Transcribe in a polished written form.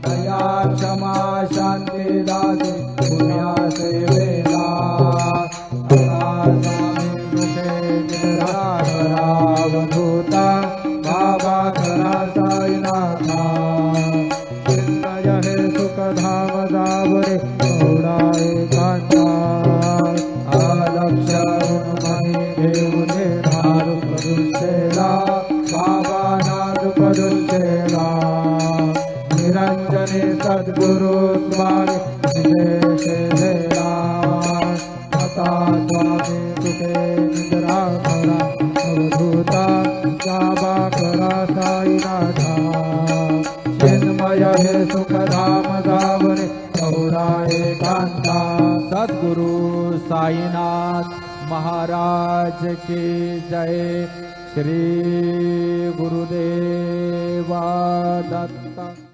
दया क्षमा शांती दासी पुण्या सेवेला भूता बाबा खरा साईनाथा चिन्मय हे सुखधाम जावरे थोडा एकांता आलक्ष मनी घेऊन धारू प्रदुषेला बाबा नाद प्रदुषेला निरंजने सद्गुरु स्वामी निदेशेला आता स्वामी तुके निद्रा खरा अवधूता बाबा खरा साईनाथा चिन्मय हे सुखधाम जावरे थोडा एकांता सद्गुरु साईनाथ महाराज की जय। श्री गुरुदेवा दत्त।